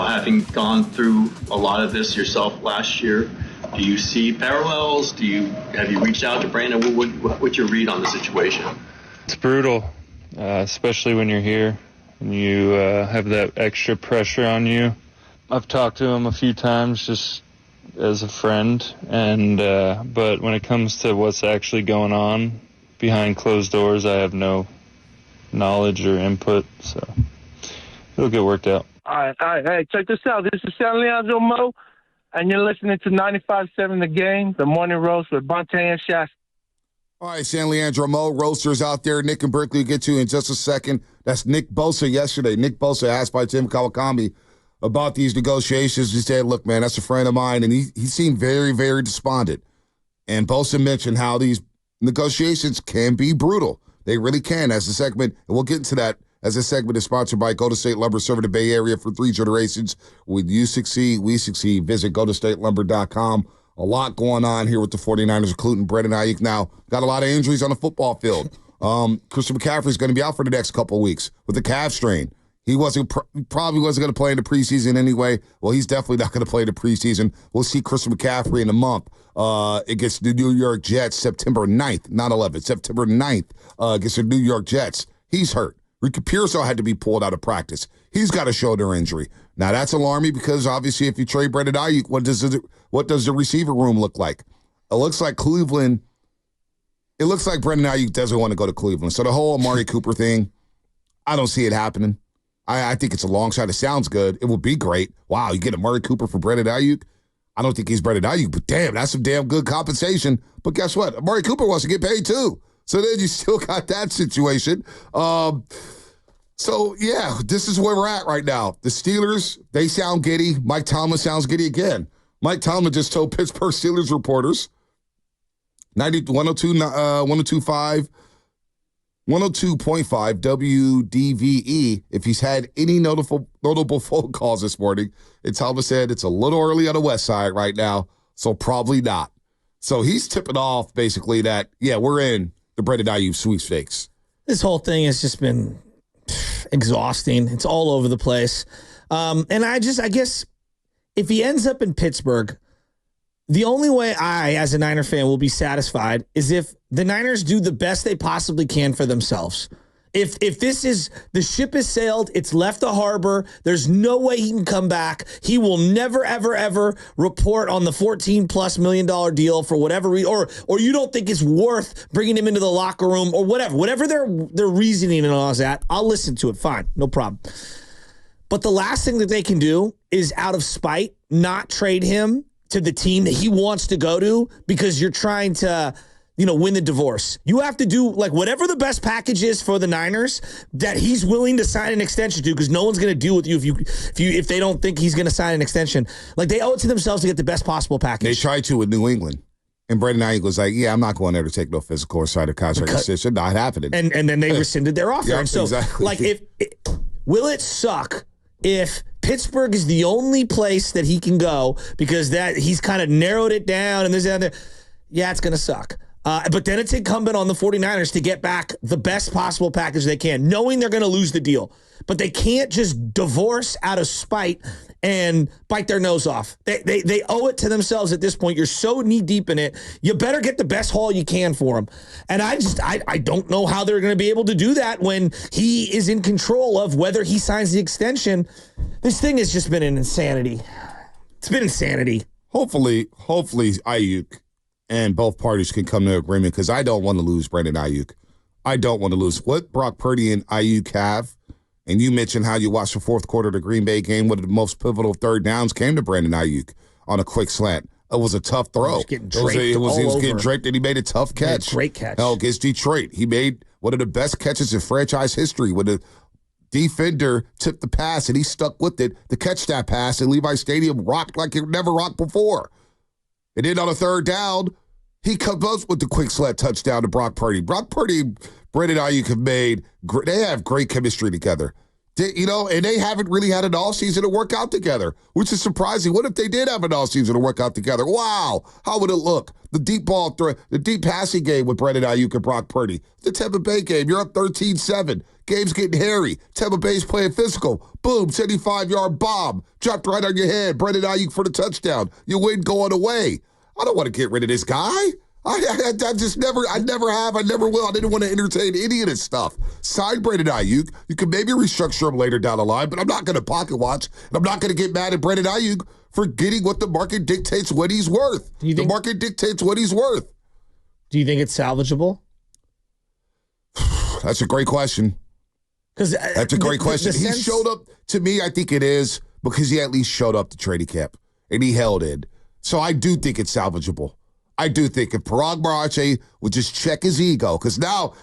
Having gone through a lot of this yourself last year, do you see parallels? Have you reached out to Brandon? What's your read on the situation? It's brutal, especially when you're here and you have that extra pressure on you. I've talked to him a few times just as a friend, and but when it comes to what's actually going on behind closed doors, I have no knowledge or input, so it'll get worked out. All right. Hey, check this out. This is San Leandro Mo, and you're listening to 95.7 The Game, the Morning Roast with Bonte and Shasta. All right, San Leandro Mo, roasters out there. Nick and Berkeley will get to you in just a second. That's Nick Bosa yesterday. Nick Bosa asked by Tim Kawakami about these negotiations. He said, look, man, that's a friend of mine, and he seemed very, very despondent. And Bosa mentioned how these negotiations can be brutal. They really can, as a segment, and we'll get into that. As a segment is sponsored by Golden State Lumber, serving the Bay Area for 3 generations. When you succeed, we succeed. Visit GoldenStateLumber.com. A lot going on here with the 49ers, including Brandon Aiyuk. Now, got a lot of injuries on the football field. Christian McCaffrey is going to be out for the next couple of weeks with a calf strain. He probably wasn't going to play in the preseason anyway. Well, he's definitely not going to play in the preseason. We'll see Christian McCaffrey in a month against the New York Jets September 9th, not 11th, September 9th against the New York Jets. He's hurt. Ricky Pearsall had to be pulled out of practice. He's got a shoulder injury. Now, that's alarming because, obviously, if you trade Brandon Aiyuk, what does the receiver room look like? It looks like Brandon Aiyuk doesn't want to go to Cleveland. So the whole Amari Cooper thing, I don't see it happening. I think it's a long shot. It sounds good. It would be great. Wow, you get Amari Cooper for Brandon Aiyuk? I don't think he's Brandon Aiyuk, but damn, that's some damn good compensation. But guess what? Amari Cooper wants to get paid too. So then you still got that situation. So, yeah, this is where we're at right now. The Steelers, they sound giddy. Mike Tomlin sounds giddy again. Mike Tomlin just told Pittsburgh Steelers reporters, 102.5 WDVE, if he's had any notable phone calls this morning. And Tomlin said it's a little early on the west side right now, so probably not. So he's tipping off basically that, yeah, we're in the Brandon Aiyuk sweepstakes. This whole thing has just been exhausting. It's all over the place. And I guess if he ends up in Pittsburgh, the only way I, as a Niner fan, will be satisfied is if the Niners do the best they possibly can for themselves. If the ship has sailed, it's left the harbor, there's no way he can come back. He will never, ever, ever report on the $14+ million deal for whatever reason, or you don't think it's worth bringing him into the locker room or whatever their reasoning and all that. I'll listen to it. Fine, no problem. But the last thing that they can do is, out of spite, not trade him to the team that he wants to go to because you're trying to, win the divorce. You have to do whatever the best package is for the Niners that he's willing to sign an extension to, because no one's going to deal with you if they don't think he's going to sign an extension. They owe it to themselves to get the best possible package. They tried to with New England. And Brandon Aiyuk was like, yeah, I'm not going there to take no physical or sign a contract extension. Not happening. And then they rescinded their offer. Yeah, and so, exactly. Will it suck if Pittsburgh is the only place that he can go because that he's kind of narrowed it down and this and that? Yeah, it's going to suck. But then it's incumbent on the 49ers to get back the best possible package they can, knowing they're going to lose the deal. But they can't just divorce out of spite and bite their nose off. They owe it to themselves at this point. You're so knee-deep in it. You better get the best haul you can for them. And I don't know how they're going to be able to do that when he is in control of whether he signs the extension. This thing has just been an insanity. It's been insanity. Hopefully, Aiyuk and both parties can come to agreement, because I don't want to lose Brandon Aiyuk. I don't want to lose. What Brock Purdy and Aiyuk have, and you mentioned how you watched the fourth quarter of the Green Bay game, one of the most pivotal third downs came to Brandon Aiyuk on a quick slant. It was a tough throw. He was getting draped he was getting draped, and he made a tough catch. Great catch. Hell, against Detroit, he made one of the best catches in franchise history when the defender tipped the pass, and he stuck with it to catch that pass, and Levi Stadium rocked like it never rocked before. And then on a third down, he comes up with the quick slant touchdown to Brock Purdy. Brock Purdy, Brandon Aiyuk they have great chemistry together. And they haven't really had an offseason to work out together, which is surprising. What if they did have an offseason to work out together? Wow, how would it look? The deep ball threat, the deep passing game with Brandon Aiyuk and Brock Purdy. The Tampa Bay game, you're up 13-7. Game's getting hairy. Tampa Bay's playing physical. Boom, 75-yard bomb. Dropped right on your head. Brandon Aiyuk for the touchdown. You win going away. I don't want to get rid of this guy. I never have, I never will. I didn't want to entertain any of this stuff. Sign Brandon Aiyuk. You can maybe restructure him later down the line, but I'm not going to pocket watch, and I'm not going to get mad at Brandon Aiyuk for getting what the market dictates what he's worth. The market dictates what he's worth. Do you think it's salvageable? That's a great question. That's a great question. He showed up, to me, I think it is, because he at least showed up to training camp, and he held in. So I do think it's salvageable. I do think if Parag Marache would just check his ego, because now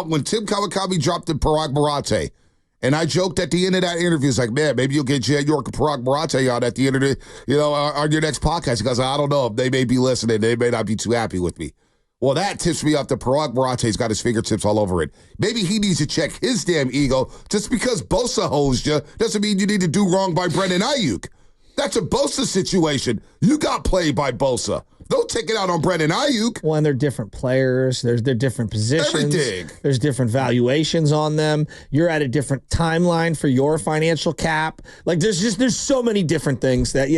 when Tim Kawakami dropped in Parag Marache, and I joked at the end of that interview, it's like, man, maybe you'll get Jan York and Parag Marache on at the end of the, on your next podcast. Because I don't know if they may be listening, they may not be too happy with me. Well, that tips me off that Parag Marache's got his fingertips all over it. Maybe he needs to check his damn ego. Just because Bosa hosed you doesn't mean you need to do wrong by Brandon Aiyuk. That's a Bosa situation. You got played by Bosa. Don't take it out on Brandon Aiyuk. Well, and they're different players. They're different positions. Everything. There's different valuations on them. You're at a different timeline for your financial cap. Like there's so many different things that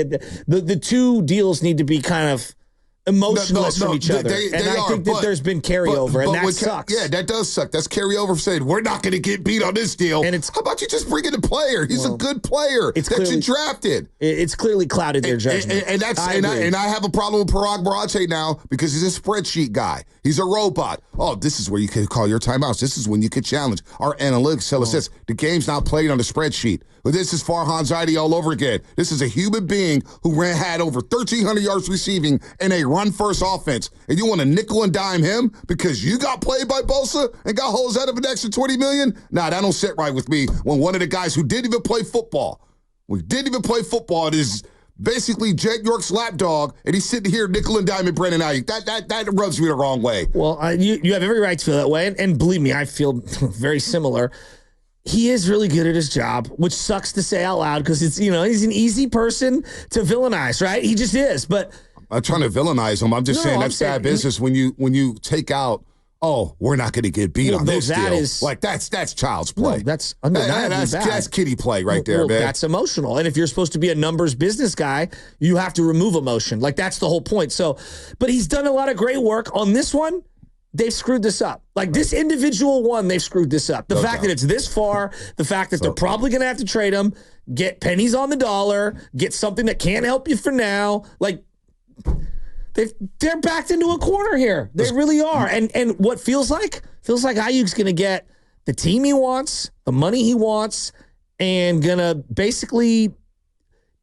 the two deals need to be kind of emotionless from each other. I think that there's been carryover, and that sucks. Yeah, that does suck. That's carryover for saying, we're not going to get beat on this deal. And how about you just bring in a player? He's a good player that you drafted. It's clearly clouded their judgment. And I have a problem with Parag Marache now because he's a spreadsheet guy. He's a robot. Oh, this is where you can call your timeouts. This is when you can challenge. Our analytics tell us this. The game's not played on the spreadsheet. But this is Farhan Zaidi all over again. This is a human being who had over 1,300 yards receiving in a run-first offense. And you want to nickel and dime him because you got played by Bosa and got holes out of an extra $20 million? Nah, that don't sit right with me when one of the guys who didn't even play football, and is basically Jake York's lapdog, and he's sitting here nickel and diming Brandon Aiyuk. That rubs me the wrong way. Well, you have every right to feel that way, and believe me, I feel very similar. He is really good at his job, which sucks to say out loud because it's he's an easy person to villainize, right? He just is. But I'm trying to villainize him. I'm just saying that's bad business when you take out. Oh, we're not going to get beat on this deal. That's child's play. No, that's undeniably bad. That's kiddie play right there, man. That's emotional. And if you're supposed to be a numbers business guy, you have to remove emotion. That's the whole point. So, but he's done a lot of great work on this one. They've screwed this up. This individual one, they've screwed this up. The fact that it's this far, the fact that they're probably going to have to trade him, get pennies on the dollar, get something that can't help you for now. They're backed into a corner here. They really are. And what feels like Ayuk's going to get the team he wants, the money he wants, and going to basically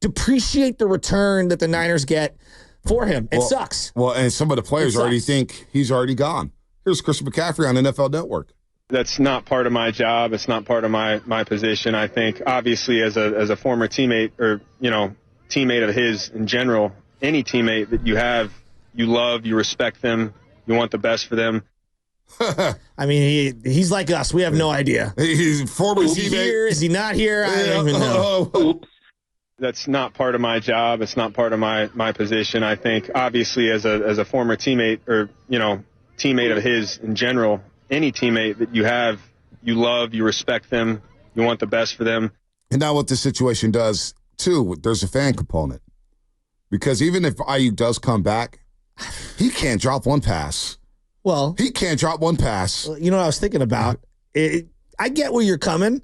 depreciate the return that the Niners get for him. It sucks. Well, and some of the players already think he's already gone. Here's Chris McCaffrey on NFL Network. That's not part of my job. It's not part of my position. I think obviously as a former teammate or, teammate of his in general, any teammate that you have, you love, you respect them, you want the best for them. I mean, he's like us. We have no idea. He's a former teammate. Is he here? Is he not here? I don't even know. That's not part of my job. It's not part of my position. I think obviously as a former teammate or, teammate of his in general, any teammate that you have, you love, you respect them, you want the best for them. And now what the situation does, too, there's a fan component. Because even if Aiyuk does come back, he can't drop one pass. Well, he can't drop one pass. You know what I was thinking about? I get where you're coming.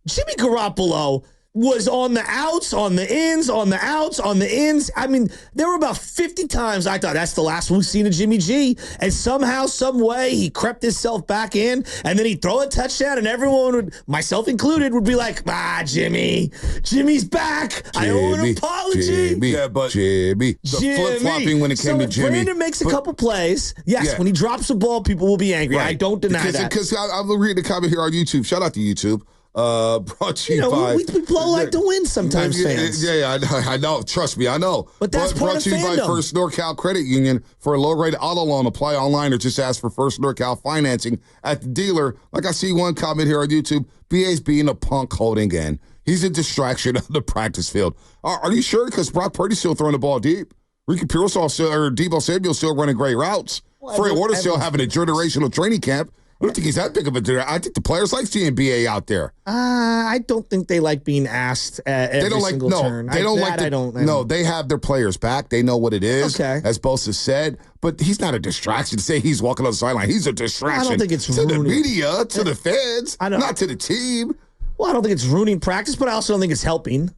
Jimmy Garoppolo was on the outs, on the ins, on the outs, on the ins. I mean, there were about 50 times I thought that's the last we've seen of Jimmy G. And somehow, some way, he crept himself back in, and then he'd throw a touchdown, and everyone would, myself included, would be like, Jimmy's back. I owe an apology. Jimmy. The flip-flopping when it came to Jimmy. Brandon makes a couple plays. Yes, when he drops the ball, people will be angry. Right. I don't deny that. Because I'm reading the comment here on YouTube. Shout out to YouTube. Brought to you by. We blow like to win sometimes, fans. Yeah, I know. Trust me, I know. But that's part brought of to you fandom. by First NorCal Credit Union for a low-rate auto loan. Apply online or just ask for First NorCal financing at the dealer. Like I see one comment here on YouTube, BA's being a punk holding in. He's a distraction on the practice field. Are you sure? Because Brock Purdy's still throwing the ball deep. Ricky Pearsall or Deebo Samuel still running great routes. Fred Warner's still having a generational training camp. I don't think he's that big of a. I think the players like seeing BA out there. I don't think they like being asked at every single turn. They don't like. No, they have their players back. They know what it is. Okay, as Bosa said, but he's not a distraction. To say he's walking on the sideline, he's a distraction. I don't think it's to ruining. The media, to the fans, not to the team. Well, I don't think it's ruining practice, but I also don't think it's helping.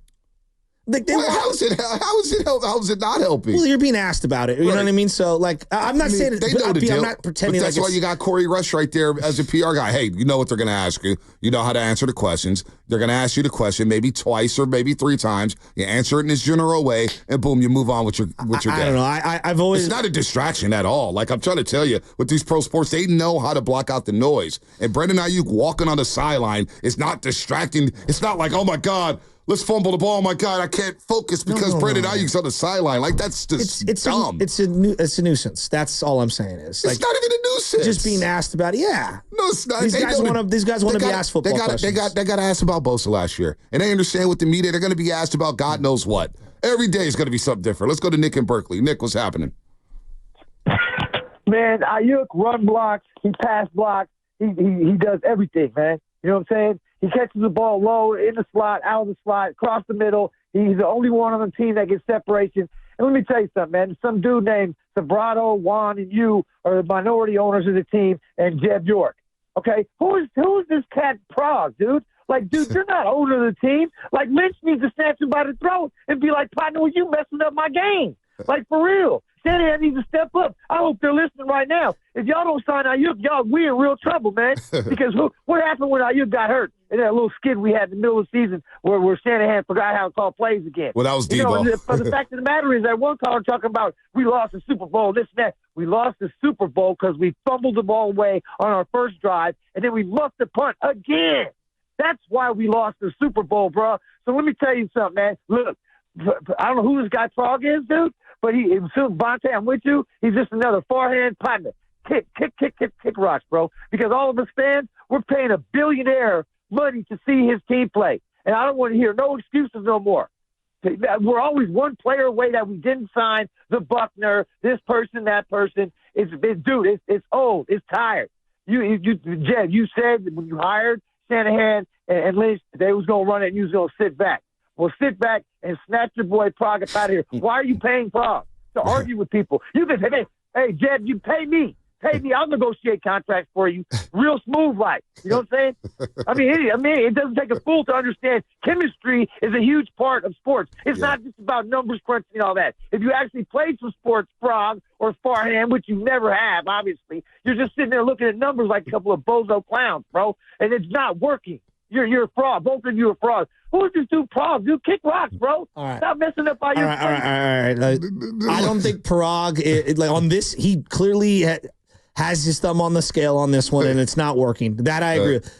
How is it not helping? Well, you're being asked about it. You know what I mean? So, like, I'm not saying they know the deal. I'm not pretending. But that's like why you got Corey Rush right there as a PR guy. Hey, you know what they're going to ask you. You know how to answer the questions. They're going to ask you the question maybe twice or maybe 3 times. You answer it in this general way, and boom, you move on with your day. I don't know. I've always. It's not a distraction at all. Like I'm trying to tell you, with these pro sports, they know how to block out the noise. And Brandon Aiyuk walking on the sideline is not distracting. It's not like, oh my God, let's fumble the ball. Oh my God, I can't focus because Brandon Aiyuk's on the sideline. Like that's just dumb. It's a nuisance. That's all I'm saying is. It's not even a nuisance. Just being asked about it. Yeah. No, it's not. These guys want to be asked football questions. They got asked about Bosa last year, and they understand with the media they're going to be asked about God knows what. Every day is going to be something different. Let's go to Nick in Berkeley. Nick, what's happening? Man, Aiyuk run blocks. He pass blocks. He does everything, man. You know what I'm saying? He catches the ball low, in the slot, out of the slot, across the middle. He's the only one on the team that gets separation. And let me tell you something, man. Some dude named Sobrato, Juan, and you are the minority owners of the team, and Jeb York. Okay? Who is this cat Prague, dude? Like, dude, you're not owner of the team. Like, Lynch needs to snatch him by the throat and be like, partner, you messing up my game. Like, for real. Shanahan needs to step up. I hope they're listening right now. If y'all don't sign Aiyuk, we in real trouble, man. Because what happened when Aiyuk got hurt in that little skid we had in the middle of the season where Shanahan forgot how to call plays again? Well, that was Deebo. But the fact of the matter is that one caller talking about we lost the Super Bowl, this and that. We lost the Super Bowl because we fumbled the ball away on our first drive, and then we muffed the punt again. That's why we lost the Super Bowl, bro. So let me tell you something, man. Look, I don't know who this guy Prague is, dude. But Bonte, I'm with you. He's just another forehand partner. Kick rocks, bro. Because all of us fans, we're paying a billionaire money to see his team play. And I don't want to hear no excuses no more. We're always one player away that we didn't sign, the Buckner, this person, that person. It's old. It's tired. Jed, you said when you hired Shanahan and Lynch, they was going to run it and you was going to sit back. Well, sit back and snatch your boy Prague out of here. Why are you paying Prague to argue with people? You can say, hey, Jed, you pay me. Pay me. I'll negotiate contracts for you. Real smooth like. You know what I'm saying? I mean, it doesn't take a fool to understand chemistry is a huge part of sports. It's not just about numbers crunching and all that. If you actually played some sports, Prague or Farham, which you never have, obviously, you're just sitting there looking at numbers like a couple of bozo clowns, bro, and it's not working. You're a fraud. Both of you are frauds. Who is this dude Prague? Dude, kick rocks, bro. All right. Stop messing up all your All right. I don't think Prague, like on this, he clearly has his thumb on the scale on this one, and it's not working. That I agree with.